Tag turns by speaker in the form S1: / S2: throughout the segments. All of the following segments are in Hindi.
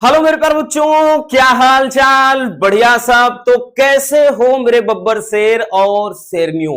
S1: हेलो मेरे प्यारे बच्चों, क्या हाल चाल? बढ़िया सब। तो कैसे हो मेरे बब्बर शेर और शेरनियों?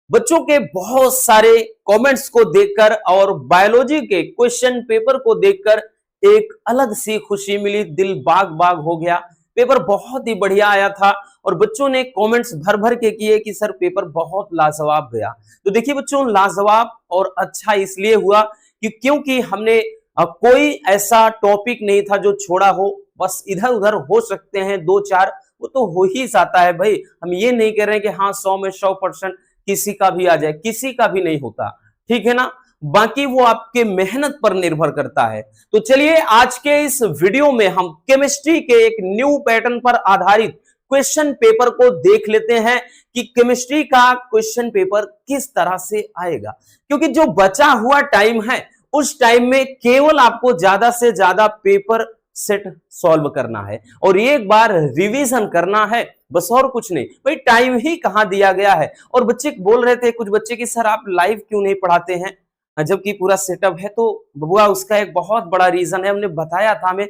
S1: बच्चों के बहुत सारे कमेंट्स को देखकर और बायोलॉजी के क्वेश्चन पेपर को देखकर एक अलग सी खुशी मिली, दिल बाग बाग हो गया। पेपर बहुत ही बढ़िया आया था और बच्चों ने कमेंट्स भर भर के किए कि सर पेपर बहुत लाजवाब गया। तो देखिए बच्चों, लाजवाब और अच्छा इसलिए हुआ कि क्योंकि हमने कोई ऐसा टॉपिक नहीं था जो छोड़ा हो। बस इधर उधर हो सकते हैं दो चार, वो तो हो ही जाता है भाई। हम ये नहीं कह रहे हैं कि हाँ 100 में 100% किसी का भी आ जाए, किसी का भी नहीं होता, ठीक है ना। बाकी वो आपके मेहनत पर निर्भर करता है। तो चलिए आज के इस वीडियो में हम केमिस्ट्री के एक न्यू पैटर्न पर आधारित क्वेश्चन पेपर को देख लेते हैं कि केमिस्ट्री का क्वेश्चन पेपर किस तरह से आएगा। क्योंकि जो बचा हुआ टाइम है उस टाइम में केवल आपको ज्यादा से ज्यादा पेपर सेट सॉल्व करना है और एक बार रिवीजन करना है, बस और कुछ नहीं। भाई टाइम ही कहां दिया गया है। और बच्चे बोल रहे थे कुछ बच्चे कि सर आप लाइव क्यों नहीं पढ़ाते हैं जबकि पूरा सेटअप है। तो बबुआ उसका एक बहुत बड़ा रीजन है, हमने बताया था। हमें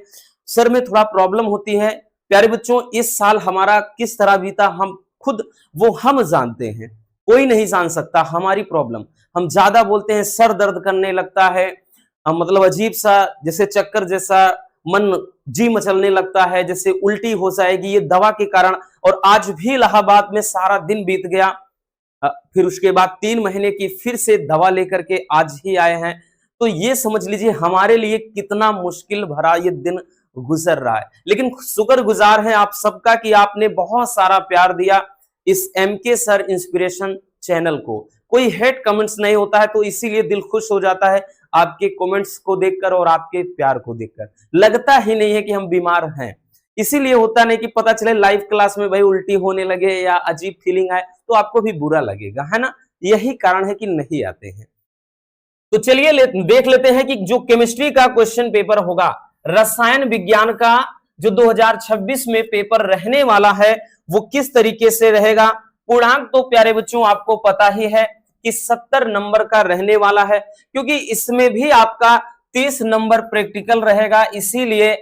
S1: सर में थोड़ा प्रॉब्लम होती है। प्यारे बच्चों, इस साल हमारा किस तरह बीता हम खुद वो हम जानते हैं, कोई नहीं जान सकता हमारी प्रॉब्लम। हम ज्यादा बोलते हैं, सर दर्द करने लगता है, मतलब अजीब सा जैसे चक्कर जैसा, मन जी मचलने लगता है, जैसे उल्टी हो जाएगी, ये दवा के कारण। और आज भी इलाहाबाद में सारा दिन बीत गया। फिर उसके बाद 3 महीने की फिर से दवा लेकर के आज ही आए हैं। तो ये समझ लीजिए हमारे लिए कितना मुश्किल भरा ये दिन गुजर रहा है। लेकिन शुक्रगुजार हैं आप सबका कि आपने बहुत सारा प्यार दिया इस एमके सर इंस्पिरेशन चैनल को। कोई हेट कमेंट्स नहीं होता है, तो इसीलिए दिल खुश हो जाता है आपके कमेंट्स को देखकर और आपके प्यार को देखकर। लगता ही नहीं है कि हम बीमार हैं। इसीलिए होता नहीं कि पता चले लाइव क्लास में भाई उल्टी होने लगे या अजीब फीलिंग आए तो आपको भी बुरा लगेगा, है ना। यही कारण है कि नहीं आते हैं। तो चलिए देख लेते हैं कि जो केमिस्ट्री का क्वेश्चन पेपर होगा, रसायन विज्ञान का जो 2026 में पेपर रहने वाला है वो किस तरीके से रहेगा। पूर्णांक तो प्यारे बच्चों आपको पता ही है कि 70 नंबर का रहने वाला है, क्योंकि इसमें भी आपका 30 नंबर प्रैक्टिकल रहेगा। इसीलिए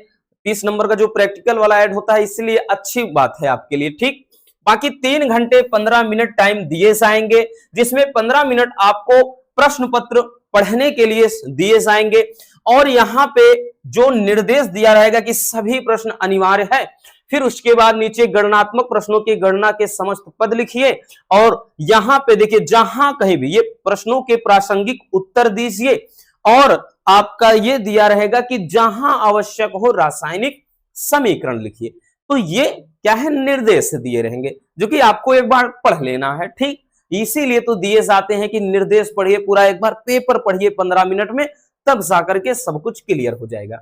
S1: 30 नंबर का जो प्रैक्टिकल वाला ऐड होता है, इसलिए अच्छी बात है आपके लिए, ठीक। बाकी 3 घंटे 15 मिनट टाइम दिए जाएंगे, जिसमें 15 मिनट आपको प्रश्न पत्र पढ़ने के लिए दिए जाएंगे। और यहां पे जो निर्देश दिया रहेगा कि सभी प्रश्न अनिवार्य है। फिर उसके बाद नीचे गणनात्मक प्रश्नों की गणना के समस्त पद लिखिए और यहां पे देखिए जहां कहीं भी ये प्रश्नों के प्रासंगिक उत्तर दीजिए। और आपका ये दिया रहेगा कि जहां आवश्यक हो रासायनिक समीकरण लिखिए। तो ये क्या है, निर्देश दिए रहेंगे जो कि आपको एक बार पढ़ लेना है, ठीक। इसीलिए तो दिए जाते हैं कि निर्देश पढ़िए पूरा, एक बार पेपर पढ़िए 15 मिनट में, तब जाकर के सब कुछ क्लियर हो जाएगा।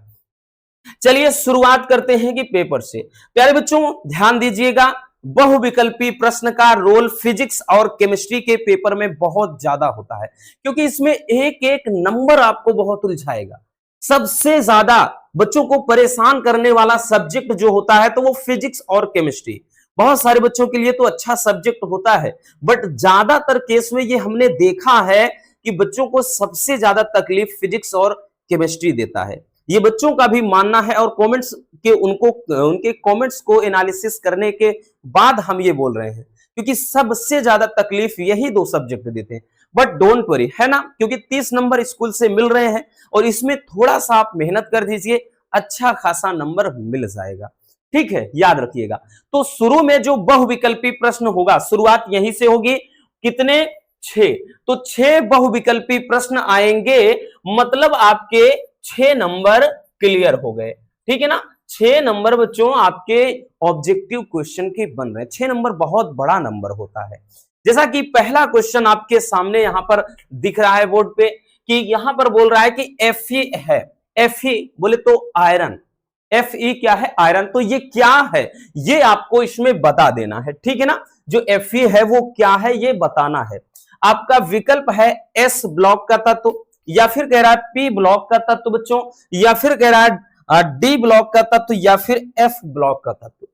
S1: चलिए शुरुआत करते हैं कि पेपर से। प्यारे बच्चों ध्यान दीजिएगा, बहुविकल्पी प्रश्न का रोल फिजिक्स और केमिस्ट्री के पेपर में बहुत ज्यादा होता है, क्योंकि इसमें एक एक नंबर आपको बहुत उलझाएगा। सबसे ज्यादा बच्चों को परेशान करने वाला सब्जेक्ट जो होता है तो वो फिजिक्स और केमिस्ट्री। बहुत सारे बच्चों के लिए तो अच्छा सब्जेक्ट होता है, बट ज्यादातर केस में ये हमने देखा है कि बच्चों को सबसे ज्यादा तकलीफ फिजिक्स और केमिस्ट्री देता है। ये बच्चों का भी मानना है और कमेंट्स के उनके कमेंट्स को एनालिसिस करने के बाद हम ये बोल रहे हैं, क्योंकि सबसे ज्यादा तकलीफ यही 2 सब्जेक्ट देते हैं। बट डोंट वरी, है ना, क्योंकि 30 नंबर स्कूल से मिल रहे हैं और इसमें थोड़ा सा आप मेहनत कर दीजिए, अच्छा खासा नंबर मिल जाएगा, ठीक है, याद रखिएगा। तो शुरू में जो बहुविकल्पी प्रश्न होगा, शुरुआत यहीं से होगी। कितने? 6। तो 6 बहुविकल्पी प्रश्न आएंगे, मतलब आपके 6 नंबर क्लियर हो गए, ठीक है ना। 6 नंबर बच्चों आपके ऑब्जेक्टिव क्वेश्चन के बन रहे हैं। 6 नंबर बहुत बड़ा नंबर होता है। जैसा कि पहला क्वेश्चन आपके सामने यहां पर दिख रहा है बोर्ड पे, कि यहां पर बोल रहा है कि Fe है। Fe बोले तो आयरन। Fe क्या है? आयरन। तो ये क्या है ये आपको इसमें बता देना है, ठीक है ना। जो Fe है वो क्या है ये बताना है। आपका विकल्प है S ब्लॉक का तत्व, या फिर कह रहा है P ब्लॉक का तत्व बच्चों, या फिर कह रहा है D ब्लॉक का तत्व, या फिर F ब्लॉक का तत्व।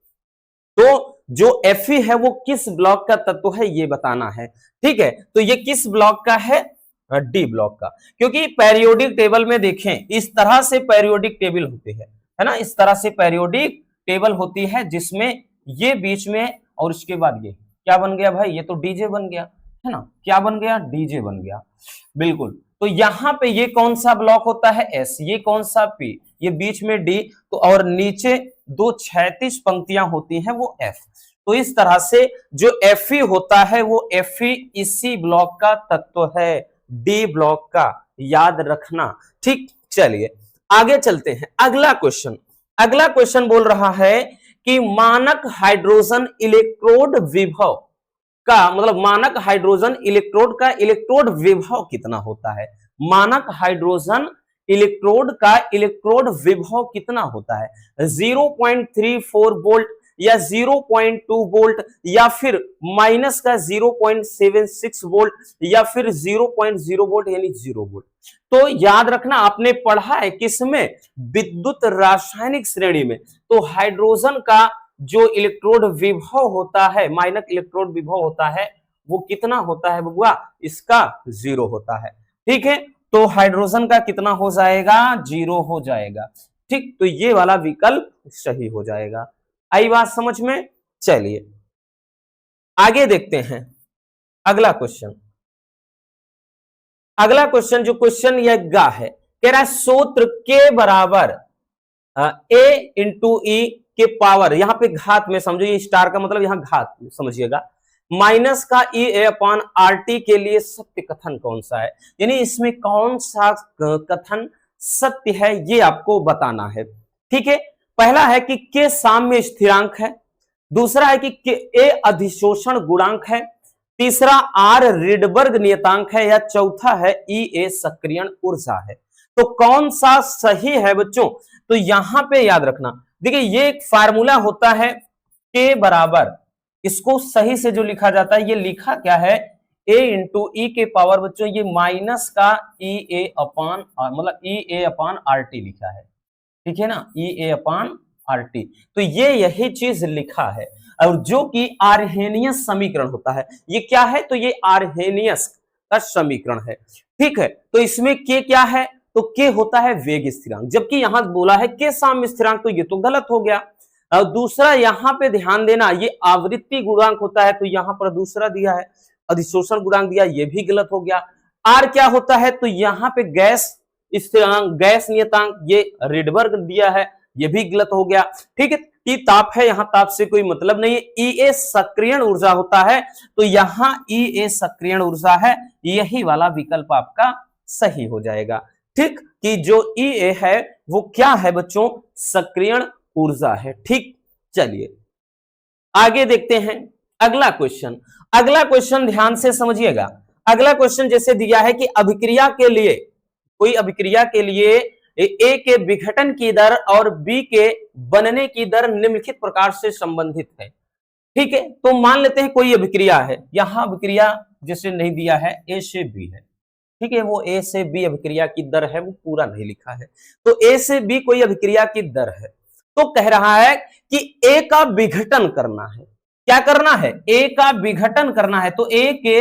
S1: तो जो Fe है वो किस ब्लॉक का तत्व है ये बताना है, ठीक है। तो ये किस ब्लॉक का है? डी ब्लॉक का। क्योंकि पेरियोडिक टेबल में देखें इस तरह से पेरियोडिक टेबल होते हैं, है ना। इस तरह से पेरियोडिक टेबल होती है जिसमें ये बीच में और इसके बाद ये क्या बन गया भाई, ये तो डीजे बन गया, है ना। क्या बन गया, डीजे बन गया, बिल्कुल। तो यहां पे ये कौन सा ब्लॉक होता है, एस, ये कौन सा पी, ये बीच में डी, तो और नीचे दो क्षैतिज पंक्तियां होती हैं वो एफ। तो इस तरह से जो एफई होता है वो एफई इसी ब्लॉक का तत्व है, डी ब्लॉक का, याद रखना। ठीक, चलिए आगे चलते हैं। अगला क्वेश्चन, अगला क्वेश्चन बोल रहा है कि मानक हाइड्रोजन इलेक्ट्रोड विभव का, मतलब मानक हाइड्रोजन इलेक्ट्रोड का इलेक्ट्रोड विभव कितना होता है। मानक हाइड्रोजन इलेक्ट्रोड का इलेक्ट्रोड विभव कितना होता है, 0.34 वोल्ट या 0.2 वोल्ट या फिर माइनस का 0.76 वोल्ट या फिर 0.0 वोल्ट यानी 0 वोल्ट। तो याद रखना आपने पढ़ा है किसमें, विद्युत रासायनिक श्रेणी में। तो हाइड्रोजन का जो इलेक्ट्रोड विभव होता है, माइनक इलेक्ट्रोड विभव होता है, वो कितना होता है बबुआ, इसका 0 होता है। ठीक है, तो हाइड्रोजन का कितना हो जाएगा, 0 हो जाएगा। ठीक, तो ये वाला विकल्प सही हो जाएगा। आई बात समझ में। चलिए आगे देखते हैं अगला क्वेश्चन। अगला क्वेश्चन, जो क्वेश्चन यह गा है, कह रहा है सूत्र के बराबर ए इंटू ई के पावर, यहां पे घात में समझो, ये स्टार का मतलब यहां घात समझिएगा, माइनस का ई ए अपॉन आर टी के लिए सत्य कथन कौन सा है, यानी इसमें कौन सा कथन सत्य है ये आपको बताना है। ठीक है, पहला है कि के साम्य स्थिरांक है, दूसरा है कि ए अधिशोषण गुणांक है, तीसरा आर रिडबर्ग नियतांक है, या चौथा है ई ए सक्रियण ऊर्जा है। तो कौन सा सही है बच्चों, तो यहां पे याद रखना, देखिए ये एक फार्मूला होता है के बराबर, इसको सही से जो लिखा जाता है, ये लिखा क्या है, ए इंटू ई के पावर बच्चों, ये माइनस का ई ए अपान, मतलब ई ए अपान आर टी लिखा है, ठीक है ना, ई ए अपान आर टी। तो ये यही चीज लिखा है, और जो कि आर्हेनियस समीकरण होता है। ये क्या है, तो ये आर्हेनियस का समीकरण है। ठीक है, तो इसमें के क्या है, तो के होता है वेग स्थिरांक, जबकि यहां बोला है के साम्य स्थिरांक, तो ये तो गलत हो गया। और दूसरा यहां पे ध्यान देना, ये आवृत्ति गुणांक होता है, तो यहां पर दूसरा दिया है, अधिशोषण गुणांक दिया, ये भी गलत हो गया। आर क्या होता है, तो यहां पे गैस स्थिरांक, गैस नियतांक, ये रिडबर्ग दिया है, ये भी गलत हो गया। ठीक है, टी ताप है, यहां ताप से कोई मतलब नहीं है। ई ए सक्रियण ऊर्जा होता है, तो यहां ई ए सक्रियण ऊर्जा है, यही वाला विकल्प आपका सही हो जाएगा। ठीक, कि जो ई ए है वो क्या है बच्चों, सक्रियण ऊर्जा है। ठीक, चलिए आगे देखते हैं अगला क्वेश्चन। अगला क्वेश्चन ध्यान से समझिएगा। अगला क्वेश्चन जैसे दिया है कि अभिक्रिया के लिए, कोई अभिक्रिया के लिए ए के विघटन की दर और बी के बनने की दर निम्नलिखित प्रकार से संबंधित है। ठीक है, तो मान लेते हैं कोई अभिक्रिया है, यहां अभिक्रिया जैसे नहीं दिया है, ए से बी है, ठीक है, वो ए से बी अभिक्रिया की दर है, वो पूरा नहीं लिखा है, तो ए से बी कोई अभिक्रिया की दर है, तो कह रहा है कि ए का विघटन करना है। क्या करना है, ए का विघटन करना है, तो ए के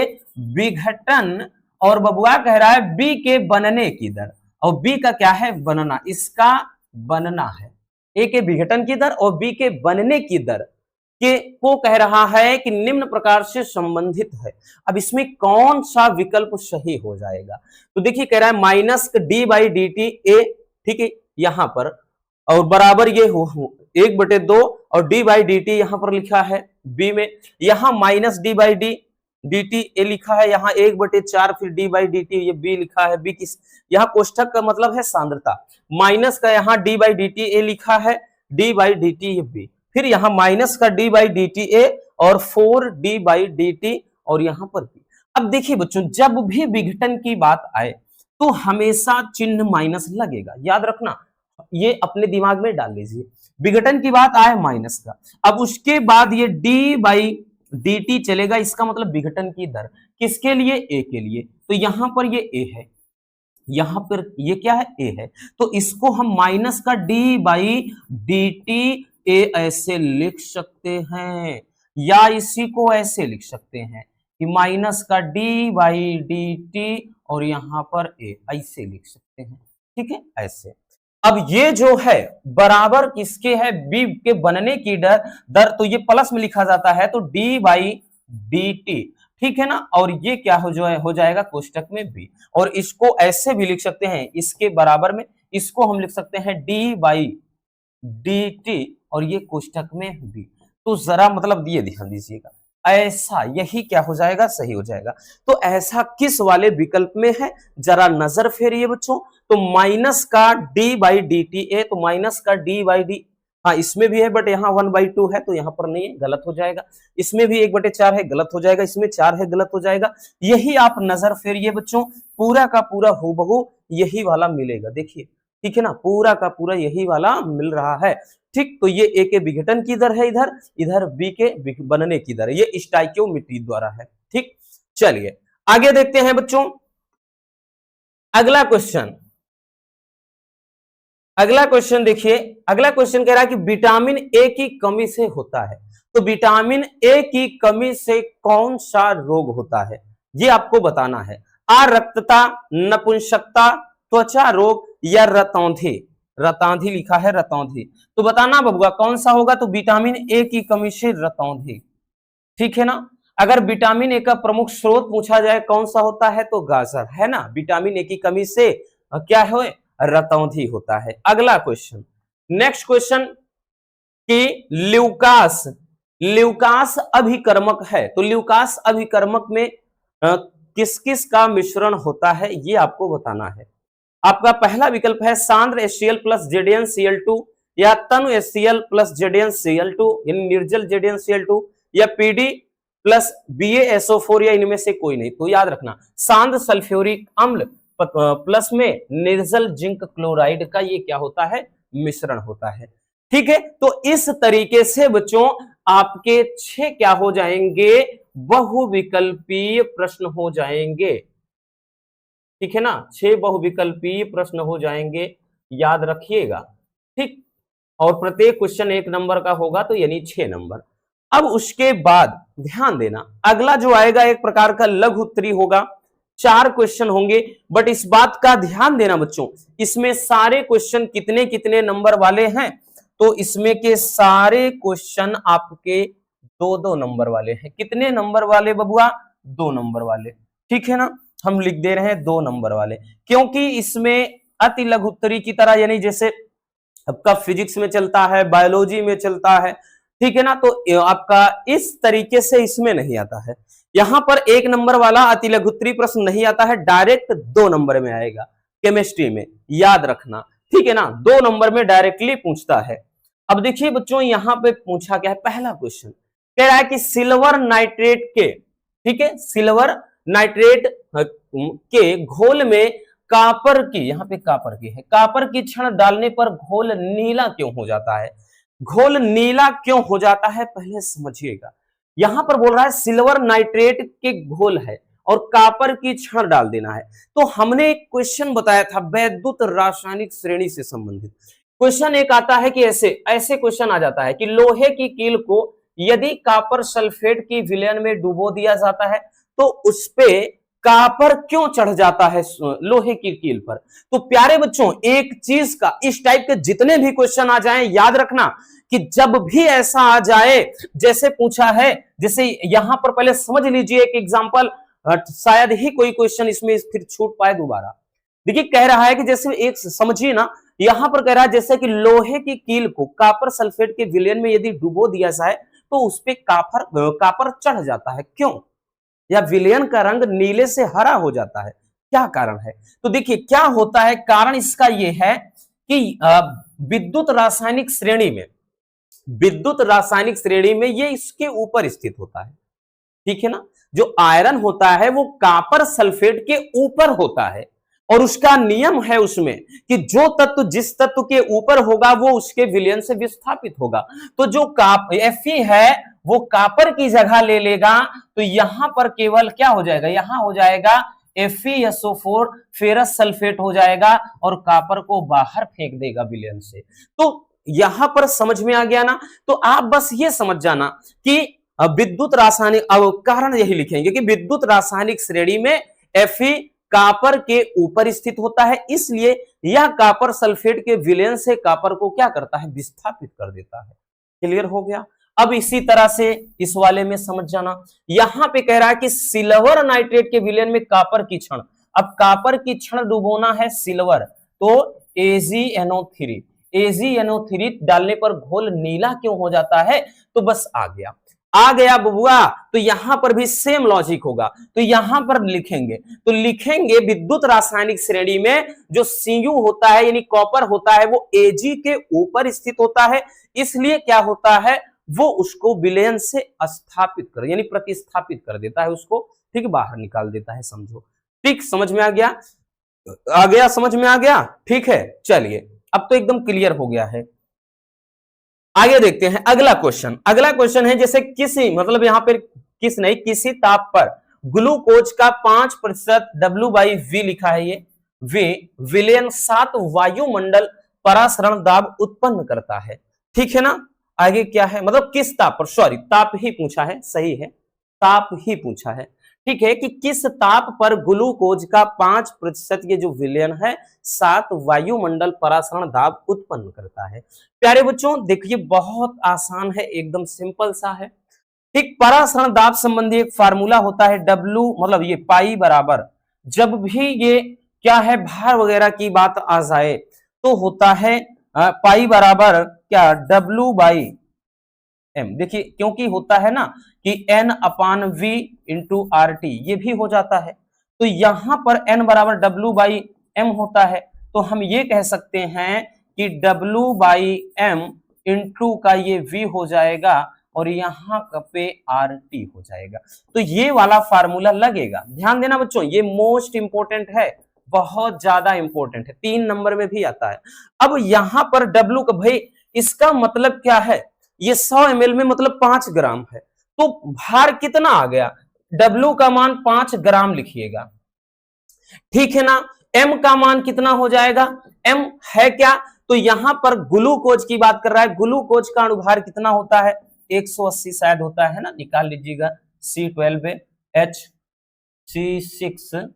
S1: विघटन, और बबुआ कह रहा है बी के बनने की दर, और बी का क्या है, बनना, इसका बनना है, ए के विघटन की दर और बी के बनने की दर के को कह रहा है कि निम्न प्रकार से संबंधित है। अब इसमें कौन सा विकल्प सही हो जाएगा, तो देखिए कह रहा है minus D by D T A, ठीक है, यहां पर, और बराबर ये हो 1/2, और डी बाई डी टी यहां पर लिखा है बी में, यहां minus D by D D T A लिखा है, यहाँ 1/4, फिर डी बाई डी टी ये बी लिखा है, बी किस, यहाँ कोष्ठक का मतलब है सांद्रता, माइनस का यहाँ D by D T A लिखा है, डी बाई डी टी ये बी, फिर यहाँ माइनस का D by D T A और 4 डी बाई डी टी, और यहाँ पर बी। अब देखिए बच्चों, जब भी विघटन की बात आए तो हमेशा चिन्ह माइनस लगेगा, याद रखना, ये अपने दिमाग में डाल लीजिए। विघटन की बात आए माइनस का, अब उसके बाद ये डी बाई डी टी चलेगा, इसका मतलब विघटन की दर किसके लिए, ए के लिए, तो यहां पर ये ए है, यहां पर ये क्या है, ए है, तो इसको हम माइनस का D by D T A ऐसे लिख सकते हैं, या इसी को ऐसे लिख सकते हैं कि माइनस का डी बाई डी टी और यहां पर ए, ऐसे लिख सकते हैं। ठीक है, ऐसे। अब ये जो है बराबर किसके है, बी के बनने की दर, तो ये प्लस में लिखा जाता है, तो डी बाई डी टी, ठीक है ना। और ये क्या हो जाएगा कोष्टक में बी, और इसको ऐसे भी लिख सकते हैं इसके बराबर में, इसको हम लिख सकते हैं डी बाई डी टी, और ये कोष्टक में बी। तो जरा मतलब ये ध्यान दीजिएगा, ऐसा यही क्या हो जाएगा, सही हो जाएगा। तो ऐसा किस वाले विकल्प में है, जरा नजर फेरिए बच्चों। तो माइनस का डी बाई डी टी है, तो माइनस का डी बाई डी, हाँ इसमें भी है बट यहाँ 1/2 है, तो यहाँ पर नहीं है, गलत हो जाएगा। इसमें भी 1/4 है, गलत हो जाएगा। इसमें 4 है, गलत हो जाएगा। यही आप नजर फेरिए बच्चों, पूरा का पूरा हूबहू यही वाला मिलेगा, देखिए, ठीक है ना, पूरा का पूरा यही वाला मिल रहा है, ठीक। तो ये ए के विघटन की दर है इधर, इधर बी के बनने की दर है, ये स्टाइकियोमेट्री द्वारा है, ठीक। चलिए आगे देखते हैं बच्चों, अगला क्वेश्चन। अगला क्वेश्चन देखिए, अगला क्वेश्चन कह रहा है कि विटामिन ए की कमी से होता है, तो विटामिन ए की कमी से कौन सा रोग होता है, ये आपको बताना है। आरक्तता, नपुंसकता, त्वचा रोग या रतौंधी, रतौंधी लिखा है, रतौंधी, तो बताना बबुआ कौन सा होगा। तो विटामिन ए की कमी से रतौंधी, ठीक है ना। अगर विटामिन ए का प्रमुख स्रोत पूछा जाए कौन सा होता है, तो गाजर, है ना। विटामिन ए की कमी से क्या है, रतौंधी होता है। अगला क्वेश्चन, नेक्स्ट क्वेश्चन कि ल्यूकास, ल्यूकास अभिकर्मक है, तो ल्यूकास अभिकर्मक में किस किस का मिश्रण होता है, ये आपको बताना है। आपका पहला विकल्प है सांद्र HCl प्लस ZnCl2, या तनु HCl प्लस ZnCl2, यानी निर्जल ZnCl2, या PD प्लस BaSO4, या इनमें से कोई नहीं। तो याद रखना, सांद्र सल्फ्यूरिक अम्ल प्लस में निर्जल जिंक क्लोराइड का ये क्या होता है, मिश्रण होता है, ठीक है। तो इस तरीके से बच्चों आपके 6 क्या हो जाएंगे, बहुविकल्पीय प्रश्न हो जाएंगे, ठीक है ना। 6 बहुविकल्पीय प्रश्न हो जाएंगे, याद रखिएगा, ठीक। और प्रत्येक क्वेश्चन 1 नंबर का होगा, तो यानी 6 नंबर। अब उसके बाद ध्यान देना, अगला जो आएगा एक प्रकार का लघु उत्तरी होगा, 4 क्वेश्चन होंगे, बट इस बात का ध्यान देना बच्चों, इसमें सारे क्वेश्चन कितने कितने नंबर वाले हैं, तो इसमें के सारे क्वेश्चन आपके 2-2 नंबर वाले हैं। कितने नंबर वाले बबुआ, 2 नंबर वाले, ठीक है ना। हम लिख दे रहे हैं 2 नंबर वाले, क्योंकि इसमें अति लघु उत्तरी की तरह, यानी जैसे आपका फिजिक्स में चलता है, बायोलॉजी में चलता है, ठीक है ना, तो आपका इस तरीके से इसमें नहीं आता है। यहां पर 1 नंबर वाला अति लघु उत्तरी प्रश्न नहीं आता है, डायरेक्ट 2 नंबर में आएगा केमिस्ट्री में, याद रखना, ठीक है ना। 2 नंबर में डायरेक्टली पूछता है। अब देखिए बच्चों, यहां पे पूछा क्या है, पहला क्वेश्चन कह रहा है कि सिल्वर नाइट्रेट के, ठीक है, सिल्वर नाइट्रेट के घोल में कापर की, यहां पे कापर की है, कापर की छड़ डालने पर घोल नीला क्यों हो जाता है। घोल नीला क्यों हो जाता है, पहले समझिएगा। यहां पर बोल रहा है सिल्वर नाइट्रेट के घोल है और कापर की छड़ डाल देना है। तो हमने एक क्वेश्चन बताया था वैद्युत रासायनिक श्रेणी से संबंधित क्वेश्चन, एक आता है कि ऐसे ऐसे क्वेश्चन आ जाता है कि लोहे की कील को यदि कापर सल्फेट की विलयन में डुबो दिया जाता है तो उस पे कापर क्यों चढ़ जाता है लोहे की कील पर। तो प्यारे बच्चों, एक चीज का इस टाइप के जितने भी क्वेश्चन आ जाएं, याद रखना कि जब भी ऐसा आ जाए, जैसे पूछा है, जैसे यहां पर पहले समझ लीजिए एक एग्जांपल, शायद ही कोई क्वेश्चन इसमें फिर छूट पाए दोबारा। देखिए कह रहा है कि जैसे एक समझिए ना, यहां पर कह रहा है जैसे कि लोहे की कील को कापर सल्फेट के विलयन में यदि डुबो दिया जाए तो उस पे कापर चढ़ जाता है, क्यों, या विलयन का रंग नीले से हरा हो जाता है, क्या कारण है। तो देखिए क्या होता है, कारण इसका यह है कि विद्युत रासायनिक श्रेणी में, विद्युत रासायनिक श्रेणी में ये इसके ऊपर स्थित होता है, ठीक है ना। जो आयरन होता है वो कापर सल्फेट के ऊपर होता है, और उसका नियम है उसमें कि जो तत्व जिस तत्व के ऊपर होगा वो उसके विलयन से विस्थापित होगा। तो जो Fe है वो कापर की जगह ले लेगा, तो यहां पर केवल क्या हो जाएगा, यहां हो जाएगा FeSO4 फेरस सल्फेट हो जाएगा और कापर को बाहर फेंक देगा विलयन से। तो यहां पर समझ में आ गया ना। तो आप बस ये समझ जाना कि विद्युत रासायनिक, अब कारण यही लिखेंगे कि विद्युत रासायनिक श्रेणी में Fe कॉपर के ऊपर स्थित होता है, इसलिए यह कॉपर सल्फेट के विलयन से कॉपर को क्या करता है, विस्थापित कर देता है। क्लियर हो गया। अब इसी तरह से इस वाले में समझ जाना, यहां पे कह रहा है कि सिल्वर नाइट्रेट के विलयन में कॉपर की क्षण, अब कॉपर की क्षण डुबोना है सिल्वर, तो AgNO3, AgNO3 डालने पर घोल नीला क्यों हो जाता है, तो बस आ गया बबुआ। तो यहां पर भी सेम लॉजिक होगा, तो यहां पर लिखेंगे, तो लिखेंगे विद्युत रासायनिक श्रेणी में जो Cu होता है यानी कॉपर होता है वो Ag के ऊपर स्थित होता है, इसलिए क्या होता है, वो उसको विलयन से स्थापित कर यानी प्रतिस्थापित कर देता है, उसको ठीक बाहर निकाल देता है। समझो, ठीक समझ में आ गया समझ में आ गया, ठीक है। चलिए अब तो एकदम क्लियर हो गया है। आगे देखते हैं अगला क्वेश्चन है जैसे किसी मतलब यहां पर किस नहीं किसी ताप पर ग्लूकोज का 5% W/V लिखा है, ये वे विलयन 7 वायुमंडल परासरण दाब उत्पन्न करता है, ठीक है ना। आगे क्या है, मतलब किस ताप पर, सॉरी ताप ही पूछा है, सही है ताप ही पूछा है, ठीक है, कि किस ताप पर ग्लूकोज का 5% ये जो विलयन है 7 वायुमंडल परासरण दाब उत्पन्न करता है। प्यारे बच्चों देखिए बहुत आसान है, एकदम सिंपल सा है, ठीक। परासरण दाब संबंधी एक फार्मूला होता है W, मतलब ये पाई बराबर, जब भी ये क्या है भार वगैरह की बात आ जाए तो होता है पाई बराबर क्या W/M। देखिए क्योंकि होता है ना कि N/V × RT, ये भी हो जाता है, तो यहां पर N बराबर W/M होता है, तो हम ये कह सकते हैं कि W/M इंटू का ये V हो जाएगा और यहां पे RT हो जाएगा, तो ये वाला फार्मूला लगेगा। ध्यान देना बच्चों, ये मोस्ट इंपोर्टेंट है, बहुत ज्यादा इंपॉर्टेंट है, 3 नंबर में भी आता है। अब यहां पर W का भाई इसका मतलब क्या है, ये 100 ml में मतलब 5 ग्राम है, तो भार कितना आ गया, W का मान 5 ग्राम लिखिएगा, ठीक है ना। M का मान कितना हो जाएगा, M है क्या, तो यहां पर ग्लूकोज की बात कर रहा है, ग्लूकोज का अणुभार कितना होता है 180 शायद होता है ना, निकाल लीजिएगा C12H6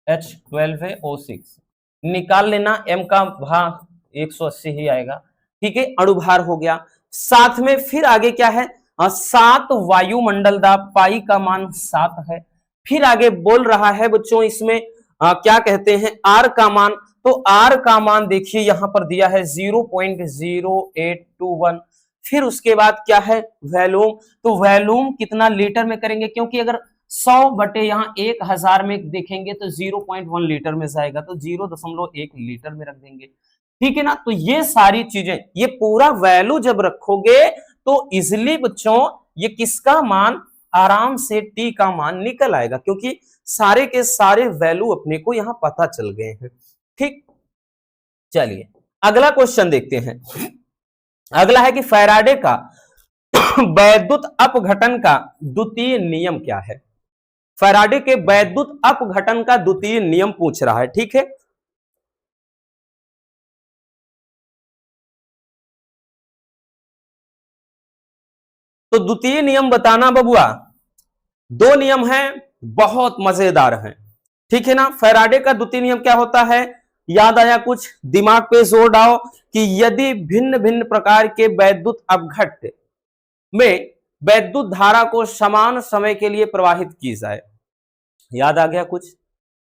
S1: H12O6 निकाल लेना, M का भार 180 ही आएगा, ठीक है, अणुभार हो गया। साथ में फिर आगे क्या है 7 वायुमंडल दाब, पाई का मान 7 है। फिर आगे बोल रहा है बच्चों इसमें क्या कहते हैं R का मान, तो R का मान देखिए यहां पर दिया है 0.0821। फिर उसके बाद क्या है वॉल्यूम, तो वॉल्यूम कितना लीटर में करेंगे, क्योंकि अगर 100 बटे यहाँ 1000 में देखेंगे तो 0.1 लीटर में जाएगा, तो 0.1 लीटर में रख देंगे, ठीक है ना। तो ये सारी चीजें, ये पूरा वैल्यू जब रखोगे तो इजिली बच्चों ये किसका मान, आराम से T का मान निकल आएगा, क्योंकि सारे के सारे वैल्यू अपने को यहां पता चल गए हैं, ठीक। चलिए अगला क्वेश्चन देखते हैं। अगला है कि फैराडे का वैद्युत अपघटन का द्वितीय नियम क्या है, फैराडे के वैद्युत अपघटन का द्वितीय नियम पूछ रहा है, ठीक है। तो द्वितीय नियम बताना बबुआ, 2 नियम हैं बहुत मजेदार हैं, ठीक है ना। फैराडे का द्वितीय नियम क्या होता है, याद आया कुछ, दिमाग पे जोर डालो कि यदि भिन्न भिन्न प्रकार के वैद्युत अपघट्य में वैद्युत धारा को समान समय के लिए प्रवाहित की जाए, याद आ गया कुछ,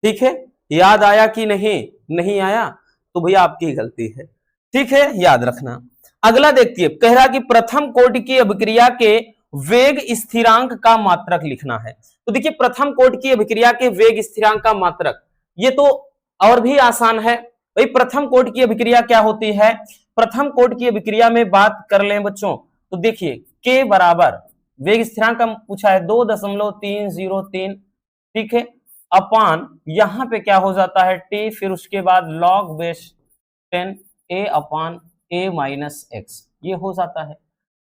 S1: ठीक है, याद आया कि नहीं आया तो भैया आपकी गलती है, ठीक है, याद रखना। अगला देखिए, कह रहा कि प्रथम कोटि की अभिक्रिया के वेग स्थिरांक का मात्रक लिखना है। तो देखिए प्रथम कोटि की अभिक्रिया के वेग स्थिरांक का मात्रक, ये तो और भी आसान है भाई। प्रथम कोटि की अभिक्रिया क्या होती है, प्रथम कोटि की अभिक्रिया में बात कर लें बच्चों, तो देखिए के बराबर वेग स्थिरांक का पूछा है 2.303, ठीक है, अपान यहां पे क्या हो जाता है टी, फिर उसके बाद log बेस 10 A/A-x, ये हो जाता है।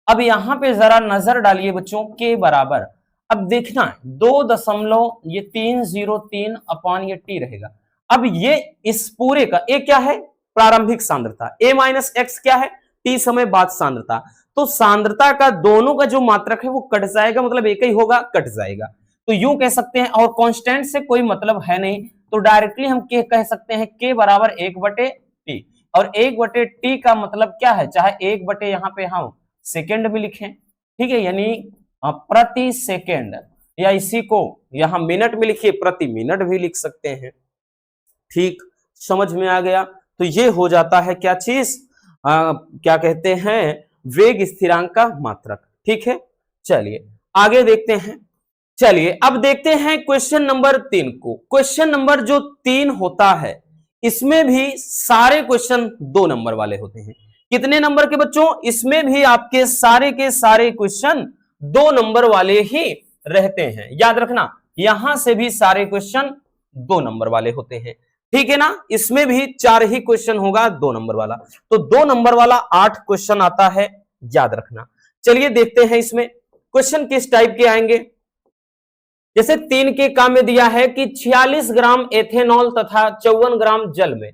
S1: अब यहां पे जरा नजर डालिए बच्चों, के बराबर, अब देखना है 2.303 अपान ये टी रहेगा। अब ये इस पूरे का ए क्या है, प्रारंभिक सांद्रता, A-x क्या है, टी समय बाद सांद्रता, तो सांद्रता का दोनों का जो मात्रक है वो कट जाएगा, मतलब एक ही होगा, कट जाएगा, तो यूं कह सकते हैं। और कांस्टेंट से कोई मतलब है नहीं, तो डायरेक्टली हम कह सकते हैं K बराबर 1/T। और 1/T का मतलब क्या है, चाहे 1/ यहाँ पे हम सेकेंड भी लिखें, ठीक है, यानी प्रति सेकेंड, या इसी को यहां मिनट में लिखिए, प्रति मिनट भी लिख सकते हैं। ठीक, समझ में आ गया। तो ये हो जाता है क्या चीज, क्या कहते हैं, वेग स्थिरांक का मात्रक। ठीक है, चलिए आगे देखते हैं। चलिए अब देखते हैं क्वेश्चन नंबर 3 को। क्वेश्चन नंबर जो 3 होता है, इसमें भी सारे क्वेश्चन 2 नंबर वाले होते हैं। कितने नंबर के बच्चों, इसमें भी आपके सारे के सारे क्वेश्चन 2 नंबर वाले ही रहते हैं। याद रखना, यहां से भी सारे क्वेश्चन 2 नंबर वाले होते हैं। ठीक है ना, इसमें भी 4 ही क्वेश्चन होगा 2 नंबर वाला, तो 2 नंबर वाला 8 क्वेश्चन आता है, याद रखना। चलिए देखते हैं इसमें क्वेश्चन किस टाइप के आएंगे। जैसे 3 के काम में दिया है कि 46 ग्राम एथेनॉल तथा 54 ग्राम जल में,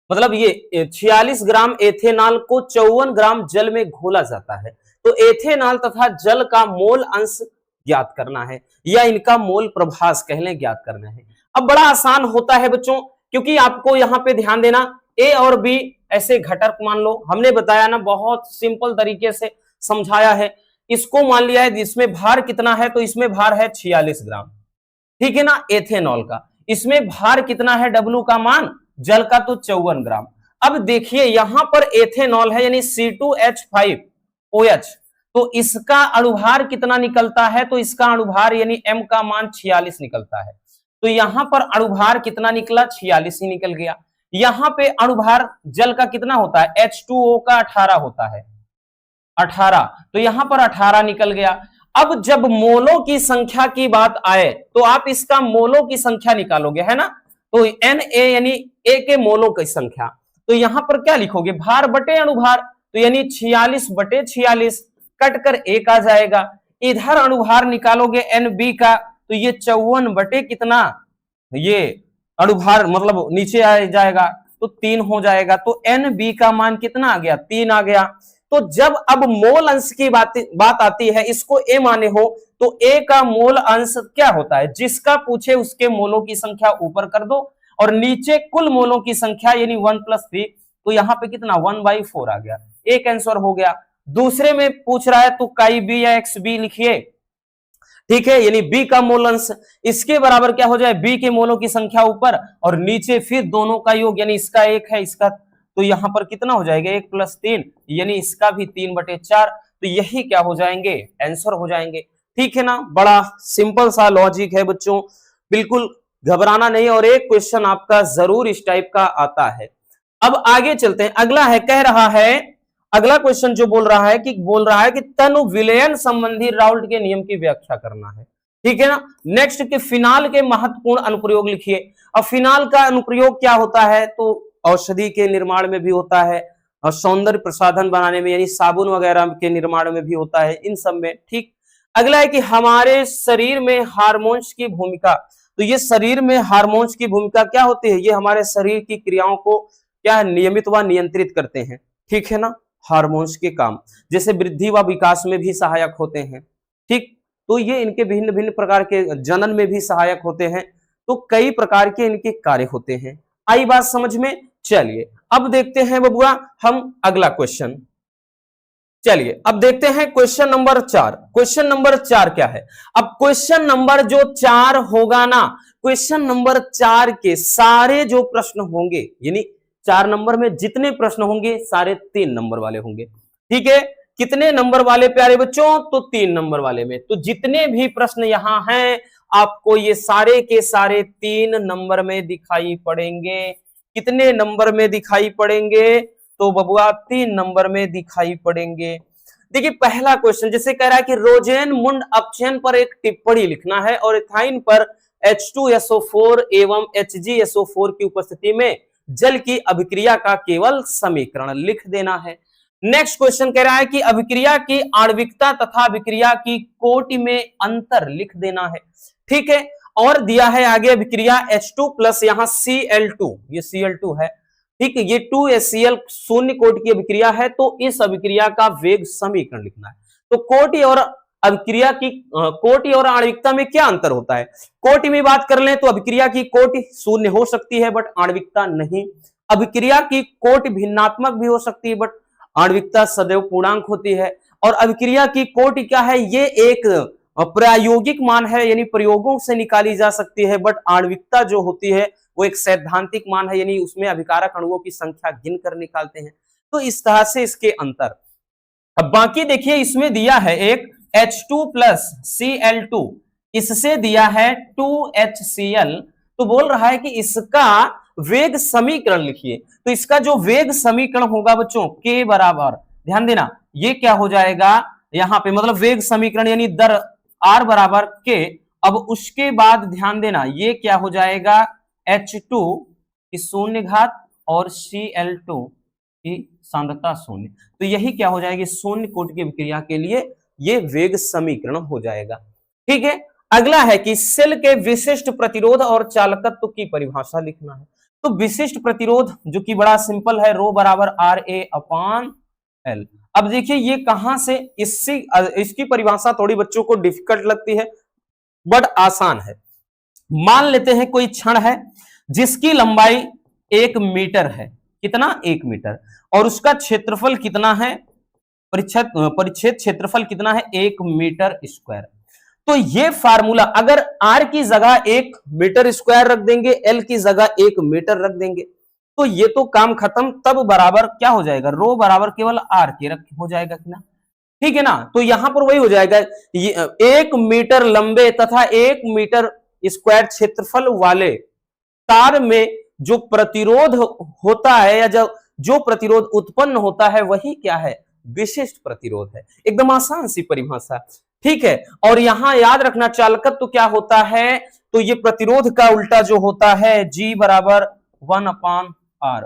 S1: मतलब ये 46 ग्राम एथेनॉल को 54 ग्राम जल में घोला जाता है, तो एथेनॉल तथा जल का मोल अंश ज्ञात करना है, या इनका मोल प्रभास कह लें, ज्ञात करना है। अब बड़ा आसान होता है बच्चों, क्योंकि आपको यहां पे ध्यान देना, ए और बी ऐसे घटक मान लो, हमने बताया ना, बहुत सिंपल तरीके से समझाया है। इसको मान लिया है, इसमें भार कितना है, तो इसमें भार है 46 ग्राम, ठीक है ना, एथेनॉल का। इसमें भार कितना है, डब्ल्यू का मान, जल का तो 54 ग्राम। अब देखिए यहां पर एथेनॉल है, यानी C2H5OH, तो इसका अणुभार कितना निकलता है, तो इसका अणुभार यानी M का मान 46 निकलता है। तो यहां पर अणुभार कितना निकला, 46 ही निकल गया। यहां पे अणुभार जल का कितना होता है, H2O का 18 होता है, 18, तो यहां पर 18 निकल गया। अब जब मोलों की संख्या की बात आए, तो आप इसका मोलों की संख्या निकालोगे, है ना, तो Na यानी A के मोलों की संख्या, तो यहां पर क्या लिखोगे, भार बटे अणुभार, तो यानी 46/46 कटकर 1 आ जाएगा। इधर अणुभार निकालोगे NB का, तो ये 54 बटे कितना, ये अणुभार मतलब नीचे आ जाएगा, तो 3 हो जाएगा। तो NB का मान कितना आ गया, 3 आ गया। तो जब अब मोल अंश की बात आती है, इसको A माने हो, तो A का मोल अंश क्या होता है, जिसका पूछे उसके मोलों की संख्या ऊपर कर दो, और नीचे कुल मोलों की संख्या यानी 1 + 3, तो यहां पे कितना 1/4 आ गया, एक आंसर हो गया। दूसरे में पूछ रहा है तो काई B या XB लिखिए, ठीक है, यानी B का मोल अंश, इसके बराबर क्या हो जाए, B के मोलों की संख्या ऊपर, और नीचे फिर दोनों का योग, यानी इसका 1 है, इसका, तो यहां पर कितना हो जाएगा, 1 + 3, यानी इसका भी 3/4, तो यही क्या हो जाएंगे, आंसर हो जाएंगे। ठीक है ना, बड़ा सिंपल सा लॉजिक है बच्चों, बिल्कुल घबराना नहीं, और एक क्वेश्चन आपका जरूर इस टाइप का आता है। अब आगे चलते हैं, अगला है, कह रहा है, अगला क्वेश्चन जो बोल रहा है कि तनु विलयन संबंधी राउल्ट के नियम की व्याख्या करना है। ठीक है ना, नेक्स्ट के फिनाल के महत्वपूर्ण अनुप्रयोग लिखिए। अब फिनाल का अनुप्रयोग क्या होता है, तो औषधि के निर्माण में भी होता है, और सौंदर्य प्रसाधन बनाने में, यानी साबुन वगैरह के निर्माण में भी होता है, इन सब में। ठीक, अगला है कि हमारे शरीर में हार्मोन्स की भूमिका, तो ये शरीर में हार्मोन्स की भूमिका क्या होती है, ये हमारे शरीर की क्रियाओं को क्या नियमित व नियंत्रित करते हैं। ठीक है ना, हार्मोन्स के काम जैसे वृद्धि व विकास में भी सहायक होते हैं। ठीक, तो ये इनके भिन्न भिन्न प्रकार के, जनन में भी सहायक होते हैं, तो कई प्रकार के इनके कार्य होते हैं। आई बात समझ में। चलिए अब देखते हैं बबुआ हम अगला क्वेश्चन। चलिए अब देखते हैं क्वेश्चन नंबर 4। क्वेश्चन नंबर 4 क्या है, अब क्वेश्चन नंबर जो 4 होगा ना, क्वेश्चन नंबर 4 के सारे जो प्रश्न होंगे, यानी 4 नंबर में जितने प्रश्न होंगे सारे 3 नंबर वाले होंगे। ठीक है, कितने नंबर वाले प्यारे बच्चों, तो 3 नंबर वाले में, तो जितने भी प्रश्न यहां हैं आपको ये सारे के सारे 3 नंबर में दिखाई पड़ेंगे। कितने नंबर में दिखाई पड़ेंगे, तो बबुआ 3 नंबर में दिखाई पड़ेंगे। देखिए पहला क्वेश्चन जैसे कह रहा है कि रोजेनमुंड अपचयन पर एक टिप्पणी लिखना है, और इथाइन पर H2SO4 एवं HgSO4 की उपस्थिति में जल की अभिक्रिया का केवल समीकरण लिख देना है। नेक्स्ट क्वेश्चन कह रहा है कि अभिक्रिया की आणविकता तथा अभिक्रिया की कोटि में अंतर लिख देना है। ठीक है, और दिया है आगे अभिक्रिया H2 प्लस यहां Cl2, ये Cl2 है, ठीक है, ये 2HCl शून्य कोटि की अभिक्रिया है, तो इस अभिक्रिया का वेग समीकरण लिखना है। तो कोटि और अभिक्रिया की कोटि और आणविकता में क्या अंतर होता है। कोटि में बात कर लें तो अभिक्रिया की कोटि शून्य हो सकती है बट आणविकता नहीं। अभिक्रिया की कोटि भिन्नात्मक भी हो सकती है बट आणविकता सदैव पूर्णांक होती है। और अभिक्रिया की कोटि क्या है, ये एक प्रायोगिक मान है, यानी प्रयोगों से निकाली जा सकती है, बट आणविकता जो होती है वो एक सैद्धांतिक मान है, यानी उसमें अभिकारक अणुओं की संख्या गिनकर निकालते हैं। तो इस तरह से इसके अंतर। अब बाकी देखिए, इसमें दिया है एक H2 प्लस Cl2, इससे दिया है 2HCl, तो बोल रहा है कि इसका वेग समीकरण लिखिए। तो इसका जो वेग समीकरण होगा बच्चों, K बराबर, ध्यान देना ये क्या हो जाएगा यहां पे, मतलब वेग समीकरण यानी दर R बराबर K। अब उसके बाद ध्यान देना ये क्या हो जाएगा, H2 की शून्य घात और Cl2 की सांद्रता शून्य, तो यही क्या हो जाएगी, शून्य कोटि की अभिक्रिया के लिए ये वेग समीकरण हो जाएगा। ठीक है, अगला है कि सेल के विशिष्ट प्रतिरोध और चालकत्व की परिभाषा लिखना है। तो विशिष्ट प्रतिरोध जो कि बड़ा सिंपल है, रो बराबर RA/L। अब देखिए ये कहां से, इसकी परिभाषा थोड़ी बच्चों को डिफिकल्ट लगती है बट आसान है। मान लेते हैं कोई क्षण है जिसकी लंबाई 1 मीटर है, कितना 1 मीटर, और उसका क्षेत्रफल कितना है, परिच्छेद क्षेत्रफल कितना है 1 मीटर स्क्वायर। तो ये फार्मूला अगर R की जगह 1 मीटर स्क्वायर रख देंगे, L की जगह 1 मीटर रख देंगे, तो ये तो काम खत्म। तब बराबर क्या हो जाएगा, रो बराबर केवल R के रख हो जाएगा कि ना, ठीक है ना। तो यहां पर वही हो जाएगा, 1 मीटर लंबे तथा 1 मीटर स्क्वायर क्षेत्रफल वाले तार में जो प्रतिरोध होता है या जो प्रतिरोध उत्पन्न होता है वही क्या है, विशिष्ट प्रतिरोध है। एकदम आसान सी परिभाषा, ठीक है। और यहां याद रखना चालकत्व तो क्या होता है, तो ये प्रतिरोध का उल्टा जो होता है G बराबर 1/R।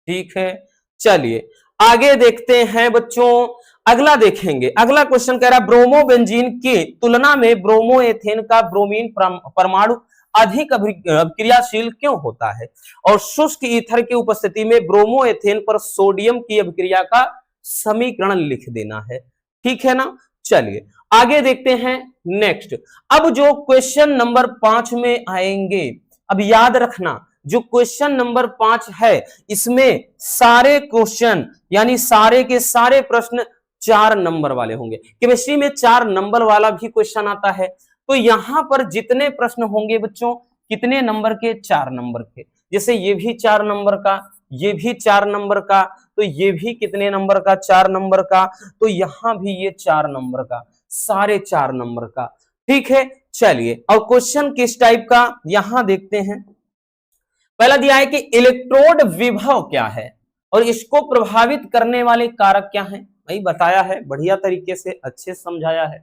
S1: ठीक है, चलिए आगे देखते हैं बच्चों। अगला देखेंगे, अगला क्वेश्चन कह रहा है ब्रोमो बेंजीन की तुलना में ब्रोमो एथेन का ब्रोमीन परमाणु अधिक अभिक्रियाशील क्यों होता है, और शुष्क ईथर की उपस्थिति में ब्रोमो एथेन पर सोडियम की अभिक्रिया का समीकरण लिख देना है। ठीक है ना, चलिए आगे देखते हैं नेक्स्ट। अब जो क्वेश्चन नंबर 5 में आएंगे, अब याद रखना जो क्वेश्चन नंबर 5 है इसमें सारे क्वेश्चन यानी सारे के सारे प्रश्न 4 नंबर वाले होंगे। केमिस्ट्री में 4 नंबर वाला भी क्वेश्चन आता है, तो यहां पर जितने प्रश्न होंगे बच्चों कितने नंबर के, 4 नंबर के। जैसे ये भी 4 नंबर का, ये भी 4 नंबर का, तो ये भी कितने नंबर का, 4 नंबर का, तो यहां भी ये 4 नंबर का, सारे 4 नंबर का। ठीक है, चलिए और क्वेश्चन किस टाइप का यहां देखते हैं। पहला दिया है कि इलेक्ट्रोड विभव क्या है और इसको प्रभावित करने वाले कारक क्या हैं, वही बताया है, बढ़िया तरीके से अच्छे समझाया है।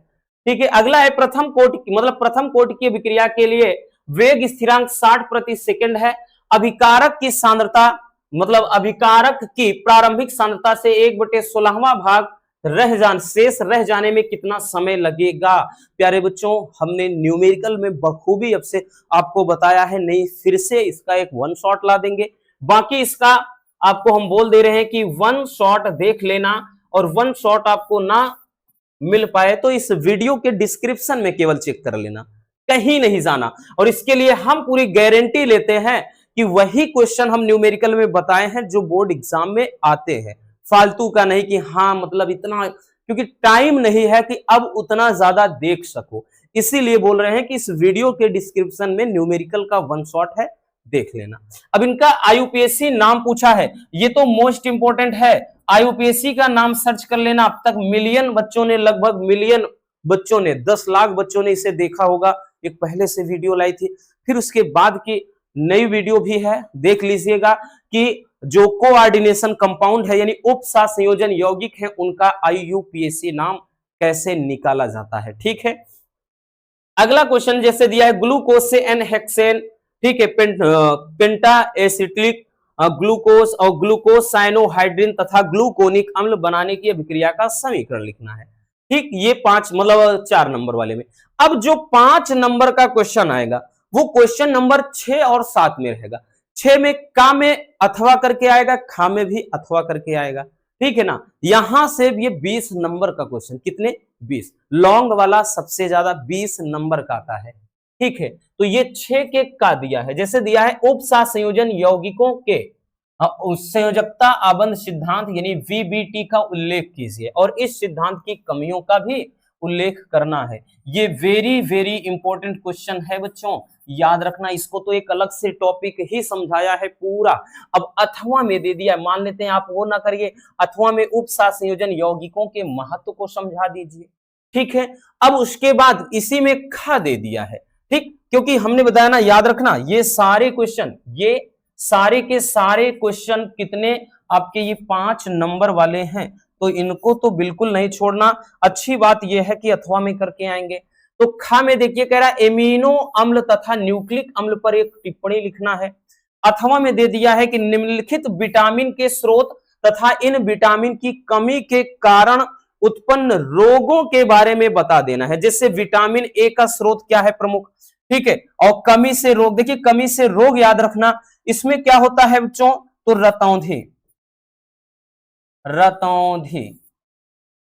S1: ठीक है, अगला है प्रथम कोटि, मतलब प्रथम कोटि की अभिक्रिया के लिए वेग स्थिरांक 60 प्रति सेकंड है। अभिकारक की सांद्रता, मतलब अभिकारक की प्रारंभिक सांद्रता से 1/16वां भाग शेष रह जाने में कितना समय लगेगा। प्यारे बच्चों हमने न्यूमेरिकल में बखूबी अब से आपको बताया है, नहीं फिर से इसका एक वन शॉट ला देंगे। बाकी इसका आपको हम बोल दे रहे हैं कि वन शॉट देख लेना, और वन शॉट आपको ना मिल पाए तो इस वीडियो के डिस्क्रिप्शन में केवल चेक कर लेना, कहीं नहीं जाना। और इसके लिए हम पूरी गारंटी लेते हैं कि वही क्वेश्चन हम न्यूमेरिकल में बताए हैं जो बोर्ड एग्जाम में आते हैं, फालतू का नहीं कि हाँ मतलब इतना, क्योंकि टाइम नहीं है कि अब उतना ज्यादा देख सको, इसीलिए बोल रहे हैं कि इस वीडियो के डिस्क्रिप्शन में न्यूमेरिकल का वन शॉट है, देख लेना। अब इनका आईयूपीएससी नाम पूछा है, ये तो मोस्ट इंपोर्टेंट है, आईयूपीएससी का नाम सर्च कर लेना। अब तक मिलियन बच्चों ने, लगभग मिलियन बच्चों ने, 10 लाख बच्चों ने इसे देखा होगा। एक पहले से वीडियो लाई थी, फिर उसके बाद की नई वीडियो भी है, देख लीजिएगा कि जो कोऑर्डिनेशन कंपाउंड है यानी उप संयोजन यौगिक है उनका आईयूपीएससी नाम कैसे निकाला जाता है। ठीक है, अगला क्वेश्चन जैसे दिया है ग्लूकोज से एन हेक्सेन, ठीक है, पेंटा एसिटिलिक ग्लूकोज और ग्लूकोज साइनोहाइड्रिन तथा ग्लूकोनिक अम्ल बनाने की अभिक्रिया का समीकरण लिखना है। ठीक, ये 5 मतलब 4 नंबर वाले में। अब जो 5 नंबर का क्वेश्चन आएगा वो क्वेश्चन नंबर 6 और 7 में रहेगा। 6 में का में अथवा करके आएगा, खा में भी अथवा करके आएगा। ठीक है ना। यहां से ये 20 नंबर का क्वेश्चन, कितने 20, लॉन्ग वाला सबसे ज्यादा 20 नंबर का आता है। ठीक है, तो ये 6 के का दिया है, जैसे दिया है उपसा संयोजन यौगिकों के संयोजकता आबंध सिद्धांत यानी वीबीटी का उल्लेख कीजिए और इस सिद्धांत की कमियों का भी उल्लेख करना है। ये वेरी वेरी इंपॉर्टेंट क्वेश्चन है बच्चों, याद रखना। इसको तो एक अलग से टॉपिक ही समझाया है पूरा। अब अथवा में दे दिया, मान लेते हैं आप वो ना करिए, अथवा में उपसा संयोजन यौगिकों के महत्व को समझा दीजिए। ठीक है, अब उसके बाद इसी में खा दे दिया है। ठीक, क्योंकि हमने बताया ना, याद रखना ये सारे क्वेश्चन, ये सारे के सारे क्वेश्चन कितने आपके ये 5 नंबर वाले हैं, तो इनको तो बिल्कुल नहीं छोड़ना। अच्छी बात यह है कि अथवा में करके आएंगे। तो खा में देखिए कह रहा है एमिनो अम्ल तथा न्यूक्लिक अम्ल पर एक टिप्पणी लिखना है। अथवा में दे दिया है कि निम्नलिखित विटामिन के स्रोत तथा इन विटामिन की कमी के कारण उत्पन्न रोगों के बारे में बता देना है। जैसे विटामिन ए का स्रोत क्या है प्रमुख, ठीक है, और कमी से रोग, देखिए कमी से रोग याद रखना, इसमें क्या होता है बच्चों, तो रतौंधी, रतौंधी।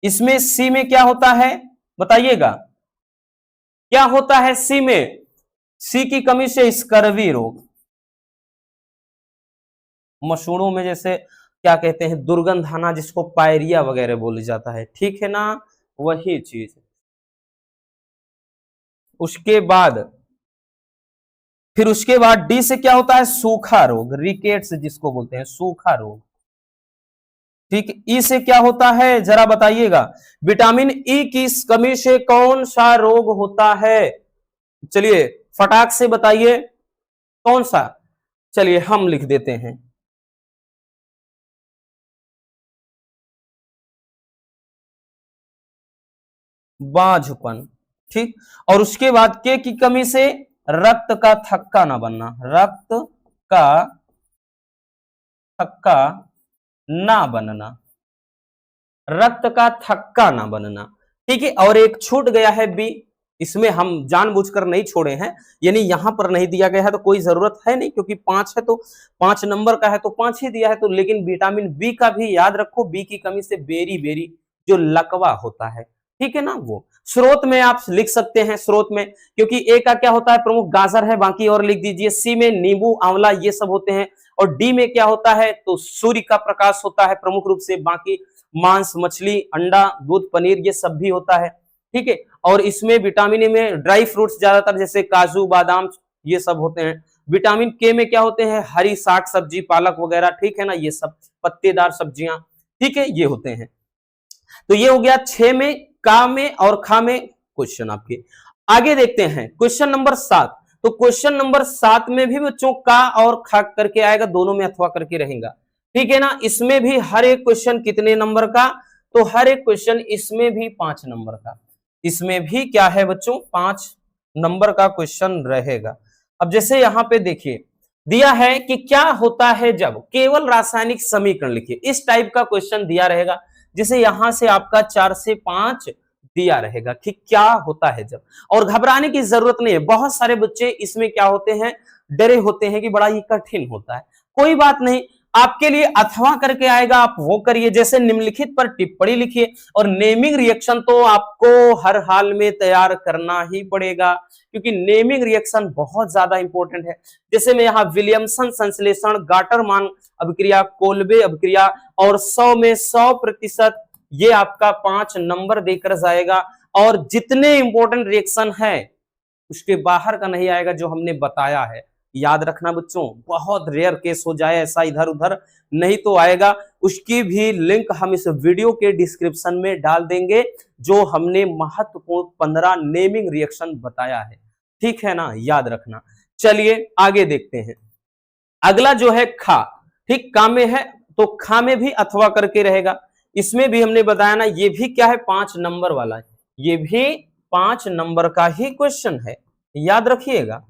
S1: इसमें सी में क्या होता है बताइएगा, क्या होता है सी में, सी की कमी से स्कर्वी रोग। मशरूम में जैसे क्या कहते हैं, दुर्गंध आना, जिसको पायरिया वगैरह बोला जाता है, ठीक है ना, वही चीज। उसके बाद फिर उसके बाद डी से क्या होता है, सूखा रोग, रिकेट्स जिसको बोलते हैं, सूखा रोग। ठीक, ई से क्या होता है जरा बताइएगा, विटामिन ई की कमी से कौन सा रोग होता है, चलिए फटाक से बताइए कौन सा, चलिए हम लिख देते हैं, बाझपन। ठीक, और उसके बाद के की कमी से रक्त का थक्का ना बनना, रक्त का थक्का ना बनना, रक्त का थक्का ना बनना। ठीक है, और एक छूट गया है बी, इसमें हम जानबूझकर नहीं छोड़े हैं, यानी यहां पर नहीं दिया गया है तो कोई जरूरत है नहीं, क्योंकि 5 है तो 5 नंबर का है तो 5 ही दिया है, तो लेकिन विटामिन बी का भी याद रखो, बी की कमी से बेरी बेरी जो लकवा होता है, ठीक है ना, वो स्रोत में आप लिख सकते हैं, स्रोत में, क्योंकि ए का क्या होता है प्रमुख, गाजर है, बाकी और लिख दीजिए। सी में नींबू आंवला ये सब होते हैं, और डी में क्या होता है, तो सूर्य का प्रकाश होता है प्रमुख रूप से, बाकी मांस, मछली, अंडा, दूध, पनीर ये सब भी होता है। ठीक है, और इसमें विटामिन ए में ड्राई फ्रूट्स ज्यादातर, जैसे काजू, बादाम ये सब होते हैं। विटामिन के में क्या होते हैं, हरी साग सब्जी, पालक वगैरह, ठीक है ना, ये सब पत्तेदार सब्जियां, ठीक है, ये होते हैं। तो ये हो गया 6 में, का में और खा में क्वेश्चन आपके। आगे देखते हैं क्वेश्चन नंबर 7। तो क्वेश्चन नंबर 7 में भी बच्चों का और खा करके आएगा, दोनों में अथवा करके रहेगा, ठीक है ना। इसमें भी हर एक क्वेश्चन कितने नंबर का, तो हर एक क्वेश्चन इसमें भी 5 नंबर का, इसमें भी क्या है बच्चों 5 नंबर का क्वेश्चन रहेगा। अब जैसे यहां पे देखिए दिया है कि क्या होता है जब केवल रासायनिक समीकरण लिखिए, इस टाइप का क्वेश्चन दिया रहेगा, जैसे यहां से आपका 4 से 5 दिया रहेगा कि क्या होता है जब, और घबराने की जरूरत नहीं है। बहुत सारे बच्चे इसमें क्या होते हैं, डरे होते हैं कि बड़ा ही कठिन होता है, कोई बात नहीं, आपके लिए अथवा करके आएगा, आप वो करिए। जैसे निम्नलिखित पर टिप्पणी लिखिए, और नेमिंग रिएक्शन तो आपको हर हाल में तैयार करना ही पड़ेगा, क्योंकि नेमिंग रिएक्शन बहुत ज्यादा इंपॉर्टेंट है। जैसे मैं यहाँ विलियमसन संश्लेषण, गाटरमान अभिक्रिया, कोल्बे अभिक्रिया, और 100 में 100%, ये आपका 5 नंबर देकर जाएगा। और जितने इंपॉर्टेंट रिएक्शन है उसके बाहर का नहीं आएगा जो हमने बताया है, याद रखना बच्चों, बहुत रेयर केस हो जाए ऐसा इधर उधर नहीं तो आएगा। उसकी भी लिंक हम इस वीडियो के डिस्क्रिप्शन में डाल देंगे, जो हमने महत्वपूर्ण 15 नेमिंग रिएक्शन बताया है, ठीक है ना, याद रखना। चलिए आगे देखते हैं, अगला जो है खा, ठीक, का में है तो खा में भी अथवा करके रहेगा। इसमें भी हमने बताया ना, ये भी क्या है 5 नंबर वाला है, ये भी 5 नंबर का ही क्वेश्चन है, याद रखिएगा।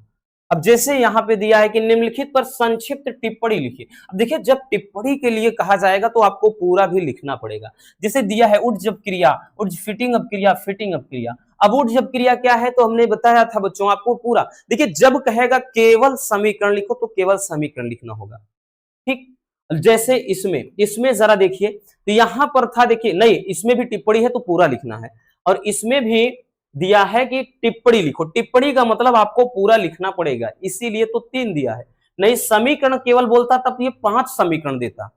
S1: अब जैसे यहां पे दिया है कि निम्नलिखित पर संक्षिप्त टिप्पणी लिखिए। अब देखिए जब टिप्पणी के लिए कहा जाएगा तो आपको पूरा भी लिखना पड़ेगा। जैसे दिया है उठ जब क्रिया, उठ फिटिंग अब क्रिया, फिटिंग अब क्रिया। अब उठ जब क्रिया क्या है तो हमने बताया था बच्चों आपको पूरा। देखिए जब कहेगा केवल समीकरण लिखो तो केवल समीकरण लिखना होगा, ठीक। जैसे इसमें इसमें जरा देखिए, तो यहां पर था, देखिए नहीं इसमें भी टिप्पणी है तो पूरा लिखना है, और इसमें भी दिया है कि टिप्पणी लिखो। टिप्पणी का मतलब आपको पूरा लिखना पड़ेगा, इसीलिए तो 3 दिया है। नहीं समीकरण केवल बोलता तब ये 5 समीकरण देता।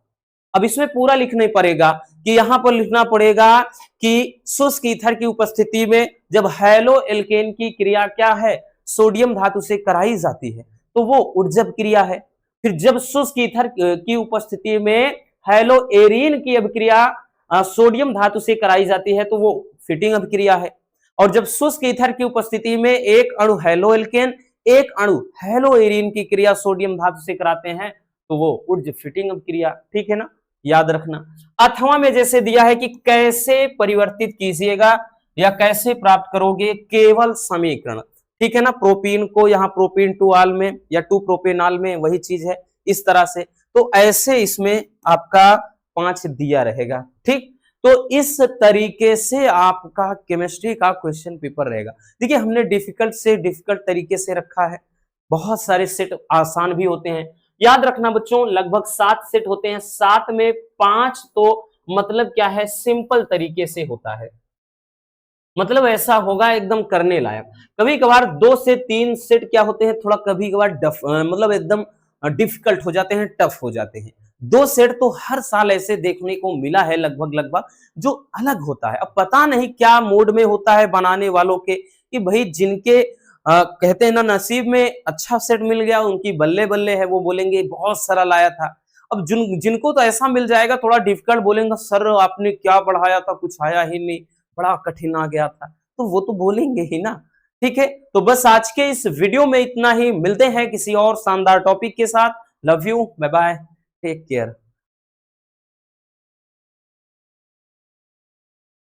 S1: अब इसमें पूरा लिखना ही पड़ेगा कि यहां पर लिखना पड़ेगा कि शुष्क ईथर की उपस्थिति में जब हैलो एल्केन की क्रिया क्या है, सोडियम धातु से कराई जाती है, तो वो उर्जब क्रिया है। फिर जब शुष्क ईथर की उपस्थिति में हैलो एरीन की अभिक्रिया सोडियम धातु से कराई जाती है, तो वो फिटिंग अभिक्रिया है। और जब शुष्क ईथर की उपस्थिति में एक अणु हैलो एल्केन, एक अणु हैलो एरीन की क्रिया सोडियम धातु से कराते हैं, तो वो उर्ज फिटिंग अभिक्रिया। ठीक है ना, याद रखना। अथवा में जैसे दिया है कि कैसे परिवर्तित कीजिएगा या कैसे प्राप्त करोगे केवल समीकरण। ठीक है ना, प्रोपीन को यहाँ प्रोपीन 2 आल में या 2 प्रोपेनाल में, वही चीज है इस तरह से। तो ऐसे इसमें आपका 5 दिया रहेगा। ठीक, तो इस तरीके से आपका केमिस्ट्री का क्वेश्चन पेपर रहेगा। देखिए हमने डिफिकल्ट से डिफिकल्ट तरीके से रखा है, बहुत सारे सेट आसान भी होते हैं। याद रखना बच्चों, लगभग 7 सेट होते हैं, 7 में 5 तो मतलब क्या है, सिंपल तरीके से होता है, मतलब ऐसा होगा एकदम करने लायक। कभी कभार 2 से 3 सेट क्या होते हैं, थोड़ा कभी कभार मतलब एकदम डिफिकल्ट हो जाते हैं, टफ हो जाते हैं। 2 सेट तो हर साल ऐसे देखने को मिला है लगभग लगभग, जो अलग होता है। अब पता नहीं क्या मूड में होता है बनाने वालों के, कि भाई जिनके कहते हैं ना नसीब में अच्छा सेट मिल गया, उनकी बल्ले बल्ले है, वो बोलेंगे बहुत सारा लाया था। अब जिनको तो ऐसा मिल जाएगा थोड़ा डिफिकल्ट, बोलेंगे सर आपने क्या पढ़ाया था, कुछ आया ही नहीं, बड़ा कठिन आ गया था, तो वो तो बोलेंगे ही ना। ठीक है, तो बस आज के इस वीडियो में इतना ही, मिलते हैं किसी और शानदार टॉपिक के साथ। Love you, bye bye, take care.